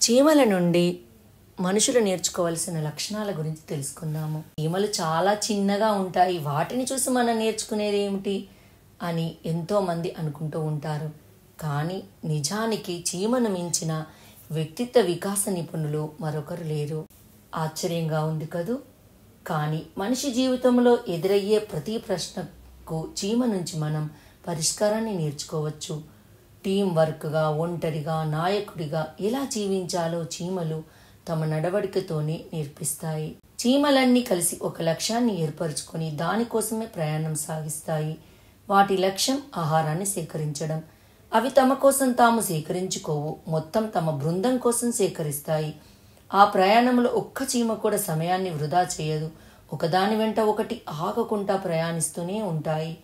చీమల నుండి మనుషులు నేర్చుకోవాల్సిన లక్షణాల గురించి తెలుసుకుందాము. చీమలు చాలా చిన్నగా ఉంటాయి, వాటిని చూసి మనం నేర్చుకునేది ఏమిటి అని ఎంతోమంది అనుకుంటూ ఉంటారు. కానీ నిజానికి చీమను మించిన వ్యక్తిత్వ వికాస నిపుణులు మరొకరు లేరు. ఆశ్చర్యంగా ఉంది కదూ. కానీ మనిషి జీవితంలో ఎదురయ్యే ప్రతి ప్రశ్నకు చీమ నుంచి మనం పరిష్కారాన్ని నేర్చుకోవచ్చు. టీం వర్క్గా, ఒంటరిగా, నాయకుడిగా ఎలా జీవించాలో చీమలు తమ నడవడికతోనే నేర్పిస్తాయి. చీమలన్నీ కలిసి ఒక లక్ష్యాన్ని ఏర్పరచుకొని దానికోసమే ప్రయాణం సాగిస్తాయి. వాటి లక్ష్యం ఆహారాన్ని సేకరించడం. అవి తమ కోసం తాము సేకరించుకోవు, మొత్తం తమ బృందం కోసం సేకరిస్తాయి. ఆ ప్రయాణంలో ఒక్క చీమ కూడా సమయాన్ని వృధా చేయదు. ఒకదాని వెంట ఒకటి ఆగకుండా ప్రయాణిస్తూనే ఉంటాయి.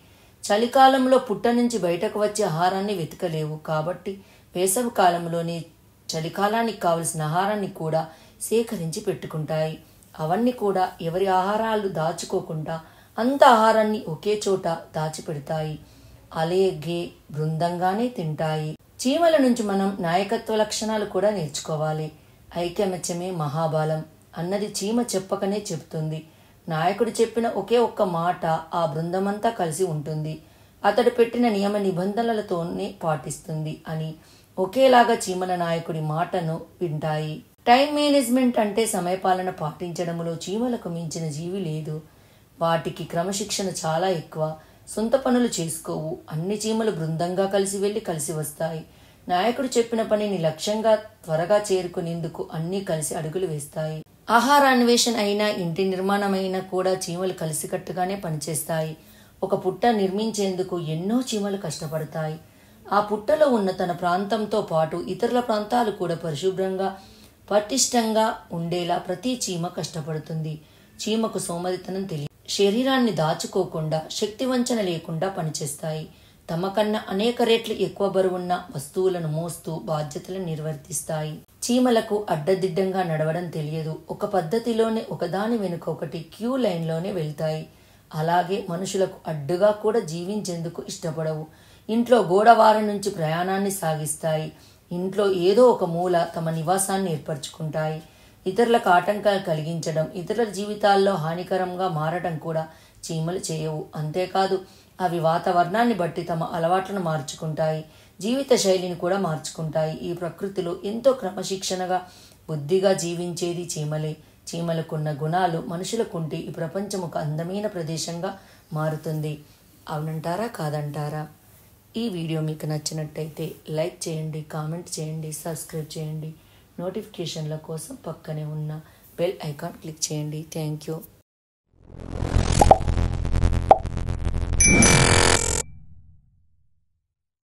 చలికాలంలో పుట్ట నుంచి బయటకు వచ్చే ఆహారాన్ని వెతకలేవు, కాబట్టి వేసవి కాలంలోనే చలికాలానికి కావలసిన ఆహారాన్ని కూడా సేకరించి పెట్టుకుంటాయి. అవన్నీ కూడా ఎవరి ఆహారాలు దాచుకోకుండా అంత ఆహారాన్ని ఒకే చోట దాచిపెడతాయి. అలాగే బృందంగానే తింటాయి. చీమల నుంచి మనం నాయకత్వ లక్షణాలు కూడా నేర్చుకోవాలి. ఐకమత్యమే మహాబలం అన్నది చీమ చెప్పకనే చెబుతుంది. నాయకుడు చెప్పిన ఒకే ఒక్క మాట ఆ బృందమంతా కలిసి ఉంటుంది. అతడు పెట్టిన నియమ నిబంధనలతోనే పాటిస్తుంది అని ఒకేలాగా చీమల నాయకుడి మాటను వింటాయి. టైం మేనేజ్మెంట్ అంటే సమయపాలన పాటించడంలో చీమలకు మించిన జీవి లేదు. వాటికి క్రమశిక్షణ చాలా ఎక్కువ. సొంత పనులు చేసుకోవు. అన్ని చీమలు బృందంగా కలిసి వెళ్ళి కలిసి వస్తాయి. నాయకుడు చెప్పిన పనిని లక్ష్యంగా త్వరగా చేరుకునేందుకు అన్నీ కలిసి అడుగులు వేస్తాయి. ఆహార అన్వేషణ అయినా, ఇంటి నిర్మాణం అయినా కూడా చీమలు కలిసికట్టుగానే పనిచేస్తాయి. ఒక పుట్ట నిర్మించేందుకు ఎన్నో చీమలు కష్టపడతాయి. ఆ పుట్టలో ఉన్న తన ప్రాంతంతో పాటు ఇతరుల ప్రాంతాలు కూడా పరిశుభ్రంగా, పటిష్టంగా ఉండేలా ప్రతి చీమ కష్టపడుతుంది. చీమకు సోమరితనం తెలియదు. శరీరాన్ని దాచుకోకుండా, శక్తి వంచన లేకుండా పనిచేస్తాయి. తమ కన్నా అనేక రెట్లు ఎక్కువ బరువున్న వస్తువులను మోస్తూ బాధ్యతలను నిర్వర్తిస్తాయి. చీమలకు అడ్డదిడ్డంగా నడవడం తెలియదు. ఒక పద్ధతిలోనే ఒకదాని వెనుక ఒకటి క్యూ లైన్లోనే వెళ్తాయి. అలాగే మనుషులకు అడ్డుగా కూడా జీవించేందుకు ఇష్టపడవు. ఇంట్లో గోడవార నుంచి ప్రయాణాన్ని సాగిస్తాయి. ఇంట్లో ఏదో ఒక మూల తమ నివాసాన్ని ఏర్పరచుకుంటాయి. ఇతరులకు ఆటంకాలు కలిగించడం, ఇతరుల జీవితాల్లో హానికరంగా మారడం కూడా చీమలు చేయవు. అంతేకాదు, అవి వాతావరణాన్ని బట్టి తమ అలవాట్లను మార్చుకుంటాయి, జీవిత శైలిని కూడా మార్చుకుంటాయి. ఈ ప్రకృతిలో ఎంతో క్రమశిక్షణగా, బుద్ధిగా జీవించేది చీమలే. చీమలకున్న గుణాలు మనుషులకుంటే ఈ ప్రపంచం ఒక అందమైన ప్రదేశంగా మారుతుంది. అవునంటారా, కాదంటారా? ఈ వీడియో మీకు నచ్చినట్టయితే లైక్ చేయండి, కామెంట్ చేయండి, సబ్స్క్రైబ్ చేయండి. నోటిఫికేషన్ల కోసం పక్కనే ఉన్న బెల్ ఐకాన్ క్లిక్ చేయండి. Thank you.